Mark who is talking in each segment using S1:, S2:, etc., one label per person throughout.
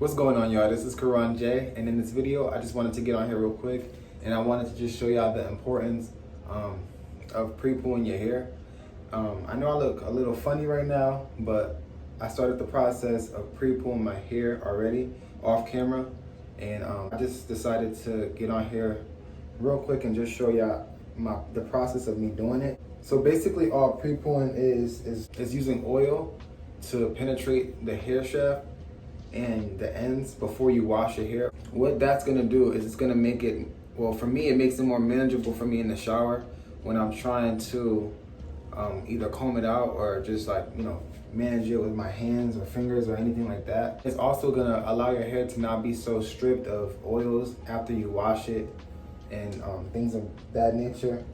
S1: What's going on, y'all? This is Kuron J, and in this video I just wanted to get on here real quick and I wanted to just show y'all the importance of pre-pooing your hair. I know I look a little funny right now, but I started the process of pre-pooing my hair already off camera, and I just decided to get on here real quick and just show y'all the process of me doing it. So basically all pre-pooing is using oil to penetrate the hair shaft and the ends before you wash your hair. What that's gonna do is it's gonna make it, well, for me, it makes it more manageable for me in the shower when I'm trying to either comb it out or just manage it with my hands or fingers or anything like that. It's also gonna allow your hair to not be so stripped of oils after you wash it and things of that nature.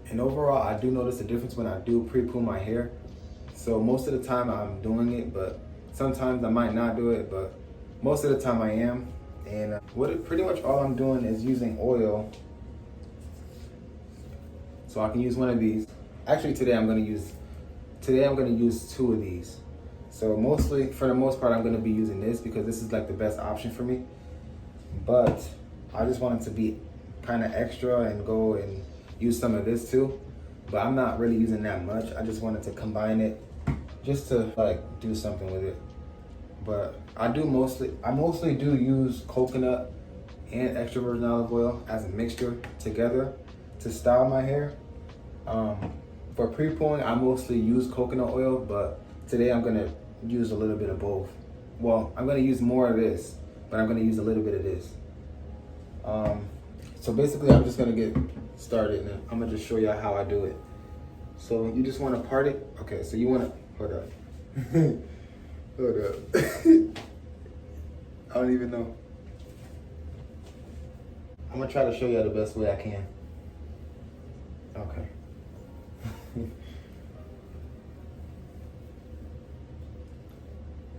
S1: And overall, I do notice a difference when I do pre-poo my hair. So most of the time I'm doing it, but sometimes I might not do it, but most of the time I am. And pretty much all I'm doing is using oil. So I can use one of these. Actually, today I'm gonna use two of these. So for the most part, I'm gonna be using this because this is like the best option for me. But I just wanted to be kind of extra and go and use some of this too. But I'm not really using that much. I just wanted to combine it just to do something with it. But I mostly do use coconut and extra virgin olive oil as a mixture together to style my hair. For pre-pooing, I mostly use coconut oil, but today I'm gonna use a little bit of both. Well, I'm gonna use more of this, but I'm gonna use a little bit of this. So basically, I'm just gonna get started, and I'm gonna just show you how I do it. So you just wanna part it. Okay, so you wanna, hold up. Hold up. I don't even know. I'm gonna try to show you the best way I can. Okay.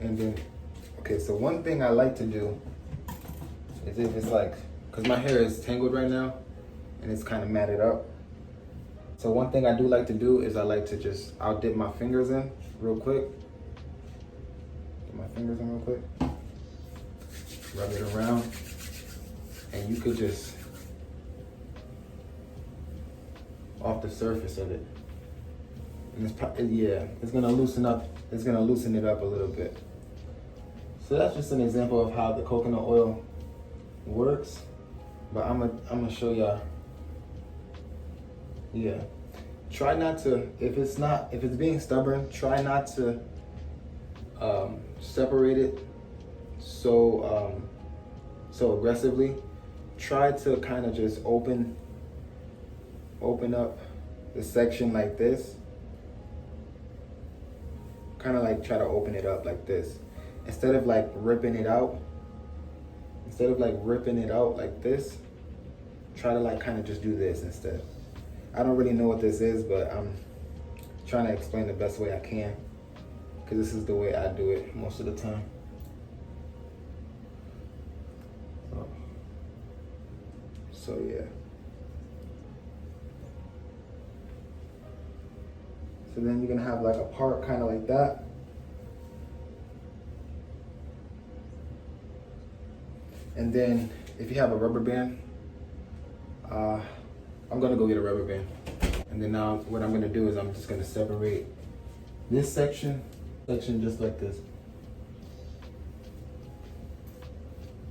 S1: And then, okay, so one thing I like to do is if it's because my hair is tangled right now and it's kind of matted up. So one thing I do like to do is I like to I'll dip my fingers in real quick. Rub it around, and you could just off the surface of it, and it's gonna loosen up. It's gonna loosen it up a little bit. So that's just an example of how the coconut oil works. But I'm gonna show y'all. Yeah, try not to. If it's being stubborn, try not to separate it so aggressively. Try to kind of just open up the section like this. Kind of try to open it up like this. Instead of ripping it out like this, try to kind of just do this instead. I don't really know what this is, but I'm trying to explain the best way I can, because this is the way I do it most of the time. So yeah. So then you're gonna have a part kind of like that. And then if you have a rubber band, I'm gonna go get a rubber band. And then now what I'm gonna do is I'm just gonna separate this section just like this.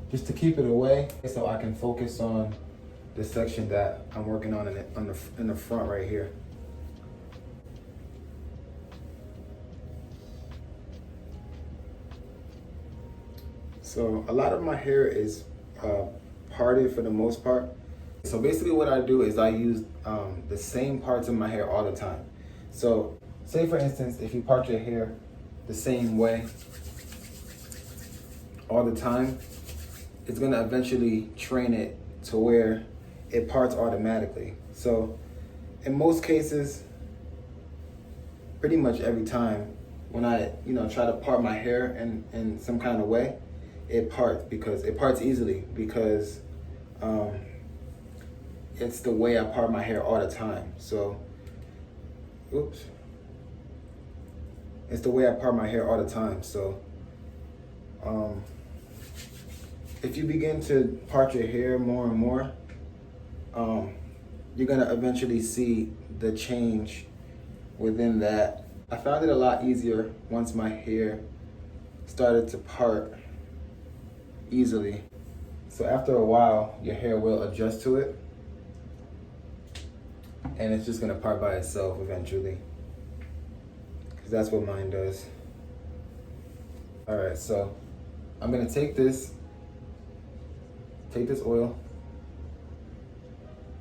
S1: Just to keep it away so I can focus on the section that I'm working on in the front right here. So a lot of my hair is parted for the most part. So basically what I do is I use the same parts of my hair all the time. So say for instance, if you part your hair the same way all the time, it's gonna eventually train it to where it parts automatically. So in most cases, pretty much every time when I try to part my hair in some kind of way, it parts easily because it's the way I part my hair all the time. So it's the way I part my hair all the time. So if you begin to part your hair more and more, you're gonna eventually see the change within that. I found it a lot easier once my hair started to part easily. So after a while, your hair will adjust to it, and it's just gonna part by itself eventually, because that's what mine does. All right, so I'm gonna take this oil,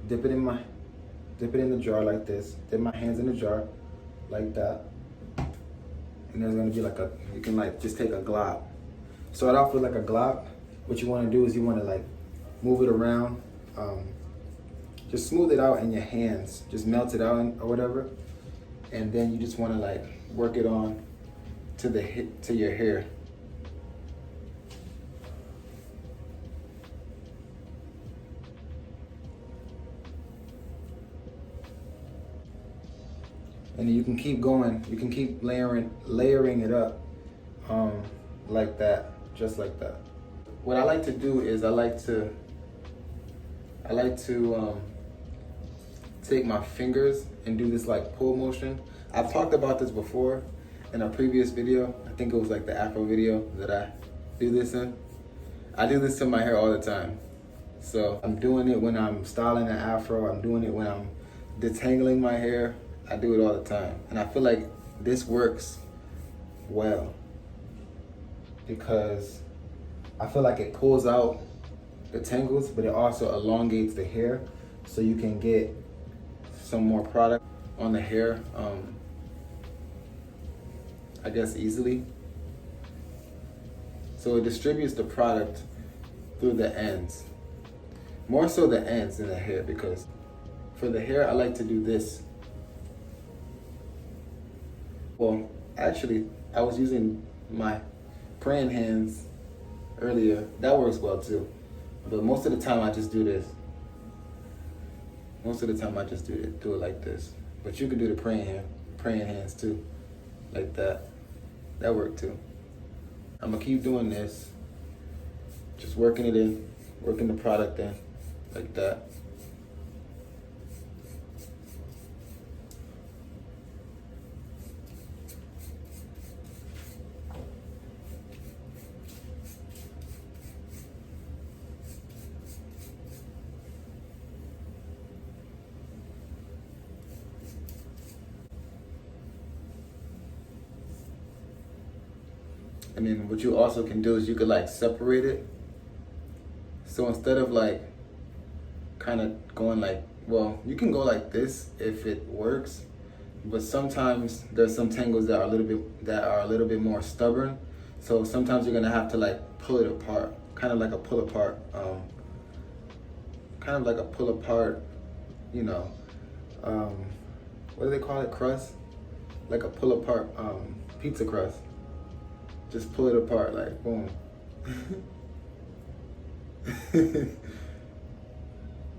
S1: dip it in the jar like this, dip my hands in the jar like that, and there's gonna be like you can like just take a glop. Start off with like a glop. What you wanna do is you wanna like move it around, just smooth it out in your hands, just melt it out or whatever, and then you just wanna like work it on to your hair. And you can keep going. You can keep layering it up like that, just like that. What I like to do is I like to take my fingers and do this like pull motion. I've talked about this before in a previous video. I think it was like the Afro video that I do this in. I do this to my hair all the time. So I'm doing it when I'm styling an Afro. I'm doing it when I'm detangling my hair. I do it all the time. And I feel like this works well because I feel like it pulls out the tangles, but it also elongates the hair so you can get some more product on the hair, I guess easily. So it distributes the product through the ends. More so the ends than the hair, because for the hair, I like to do this. Well, actually, I was using my praying hands earlier. That works well too. But most of the time I just do this. Most of the time I just do it like this. But you could do the praying hands too, like that. That worked too. I'm gonna keep doing this. Just working it in, working the product in, like that. And then what you also can do is you could like separate it. So instead of like kind of going like, well, you can go like this if it works, but sometimes there's some tangles that are a little bit more stubborn. So sometimes you're gonna have to like pull it apart, kind of like a pull apart, you know, what do they call it? Crust? Like a pull apart pizza crust. Just pull it apart, like boom.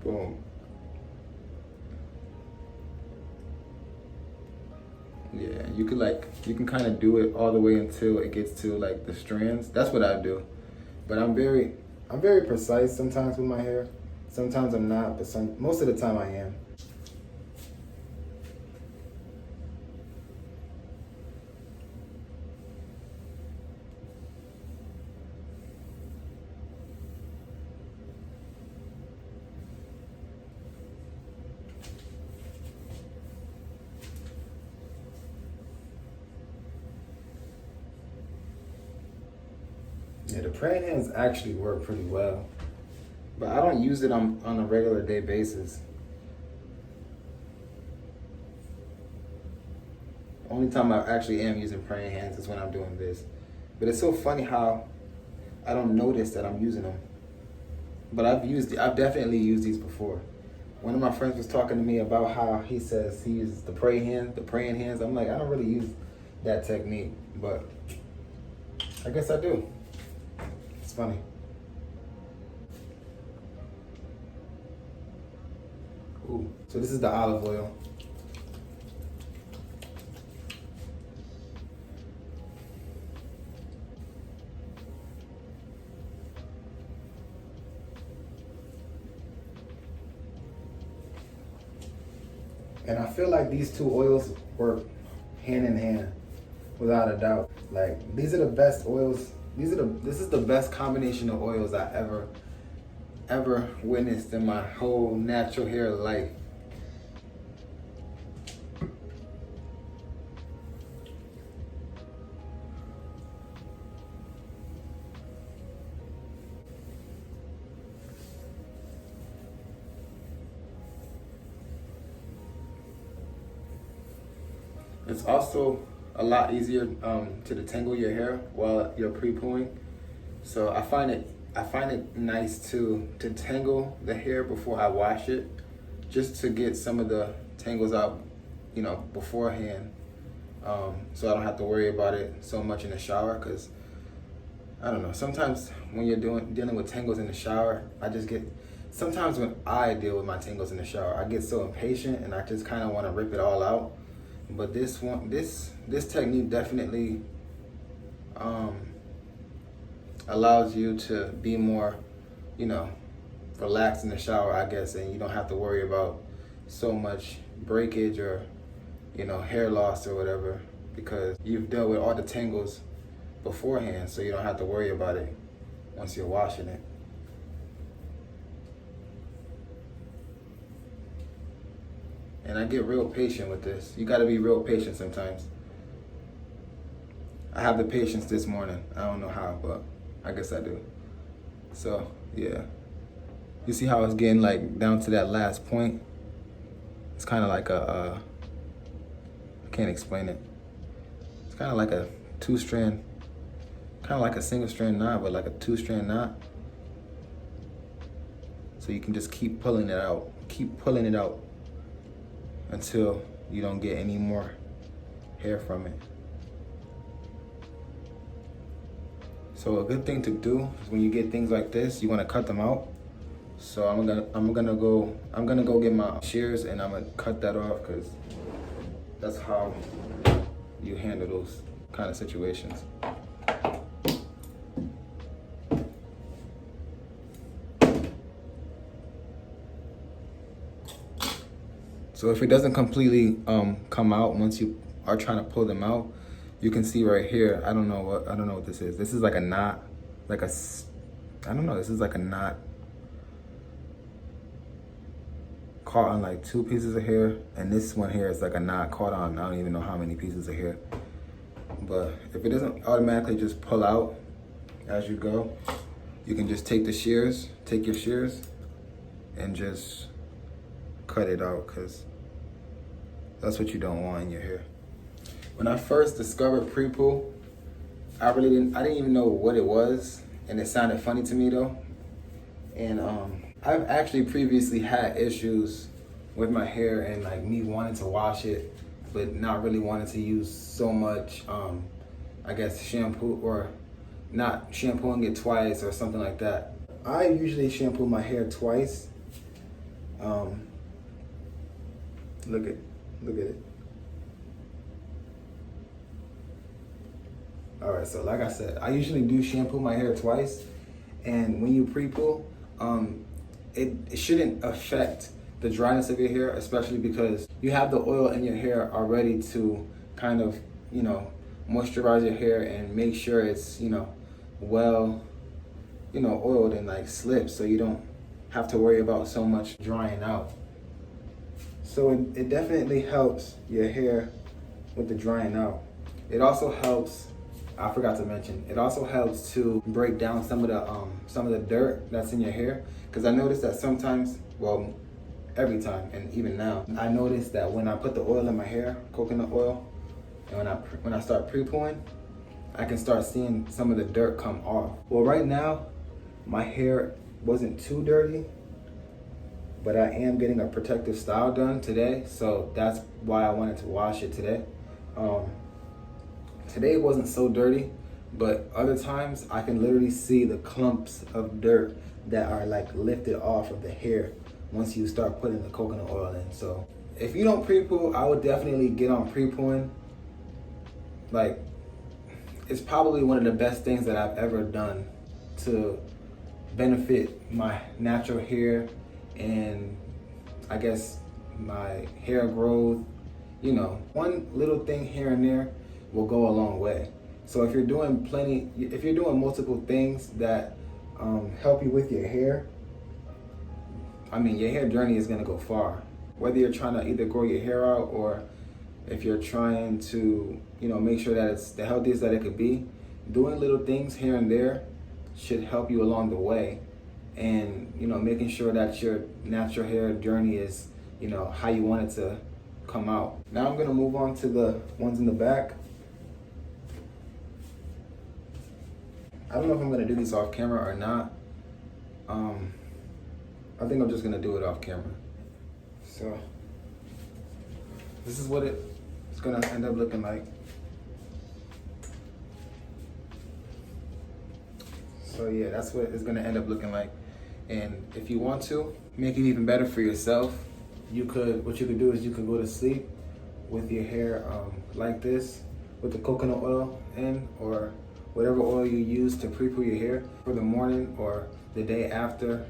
S1: Boom. Yeah, you can kind of do it all the way until it gets to like the strands. That's what I do. But I'm very precise sometimes with my hair. Sometimes I'm not, but most of the time I am. Yeah, the praying hands actually work pretty well, but I don't use it on a regular day basis. Only time I actually am using praying hands is when I'm doing this. But it's so funny how I don't notice that I'm using them. But I've definitely used these before. One of my friends was talking to me about how he says he uses the praying hands. I'm like, I don't really use that technique, but I guess I do. It's funny. Ooh, so this is the olive oil. And I feel like these two oils work hand in hand, without a doubt. Like, these are the best oils. This is the best combination of oils I ever witnessed in my whole natural hair life. It's also a lot easier to detangle your hair while you're pre-pooing. So I find it nice to detangle the hair before I wash it, just to get some of the tangles out, you know, beforehand. So I don't have to worry about it so much in the shower, because I don't know, sometimes when you're dealing with tangles in the shower, sometimes when I deal with my tangles in the shower, I get so impatient and I just kind of want to rip it all out. But this technique definitely allows you to be more, you know, relaxed in the shower, I guess, and you don't have to worry about so much breakage or, you know, hair loss or whatever, because you've dealt with all the tangles beforehand, so you don't have to worry about it once you're washing it. And I get real patient with this. You gotta be real patient sometimes. I have the patience this morning. I don't know how, but I guess I do. So, yeah. You see how it's getting like down to that last point? It's kind of like I can't explain it. It's kind of like a two-strand, kind of like a single-strand knot, but like a two-strand knot. So you can just keep pulling it out. Keep pulling it out until you don't get any more hair from it. So a good thing to do is when you get things like this, you want to cut them out. So I'm gonna go get my shears and I'm gonna cut that off, because that's how you handle those kind of situations. So if it doesn't completely come out once you are trying to pull them out, you can see right here, I don't know what this is. This is like a knot, I don't know, this is like a knot caught on like 2 pieces of hair, and this one here is like a knot caught on, I don't even know how many pieces of hair. But if it doesn't automatically just pull out as you go, you can just take your shears, and just cut it out, because that's what you don't want in your hair. When I first discovered pre-poo, I didn't even know what it was, and it sounded funny to me though. And I've actually previously had issues with my hair and like me wanting to wash it, but not really wanting to use so much, I guess, shampoo, or not shampooing it twice or something like that. I usually shampoo my hair twice. Look at it. All right, so like I said, I usually do shampoo my hair twice, and when you pre-poo, it shouldn't affect the dryness of your hair, especially because you have the oil in your hair already to kind of, you know, moisturize your hair and make sure it's, you know, well, you know, oiled and like slips, so you don't have to worry about so much drying out. So it definitely helps your hair with the drying out. It also helps, I forgot to mention, it also helps to break down some of the dirt that's in your hair. Because I noticed that sometimes, well, every time, and even now, I notice that when I put the oil in my hair, coconut oil, and when I start pre-pooing, I can start seeing some of the dirt come off. Well, right now, my hair wasn't too dirty, but I am getting a protective style done today, so that's why I wanted to wash it today. Today it wasn't so dirty, but other times I can literally see the clumps of dirt that are like lifted off of the hair once you start putting the coconut oil in. So if you don't pre-poo, I would definitely get on pre-pooing. Like, it's probably one of the best things that I've ever done to benefit my natural hair and I guess my hair growth. You know, one little thing here and there will go a long way. So if you're doing multiple things that help you with your hair, I mean, your hair journey is gonna go far. Whether you're trying to either grow your hair out or if you're trying to, you know, make sure that it's the healthiest that it could be, doing little things here and there should help you along the way. And, you know, making sure that your natural hair journey is, you know, how you want it to come out. Now I'm gonna move on to the ones in the back. I don't know if I'm gonna do these off camera or not. I think I'm just gonna do it off camera. So this is what it's gonna end up looking like. So yeah, that's what it's gonna end up looking like. And if you want to make it even better for yourself, what you could do is you could go to sleep with your hair like this, with the coconut oil in, or whatever oil you use to pre-poo your hair for the morning or the day after.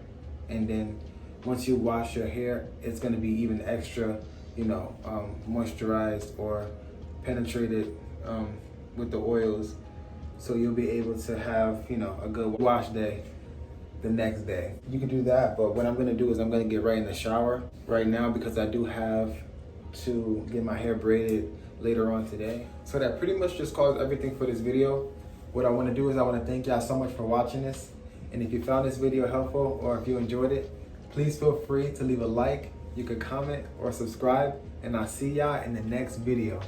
S1: And then once you wash your hair, it's gonna be even extra, you know, moisturized or penetrated with the oils. So you'll be able to have, you know, a good wash day the next day. You can do that, but what I'm gonna do is I'm gonna get right in the shower right now because I do have to get my hair braided later on today. So that pretty much just covers everything for this video. What I wanna do is I wanna thank y'all so much for watching this. And if you found this video helpful or if you enjoyed it, please feel free to leave a like, you could comment or subscribe, and I'll see y'all in the next video.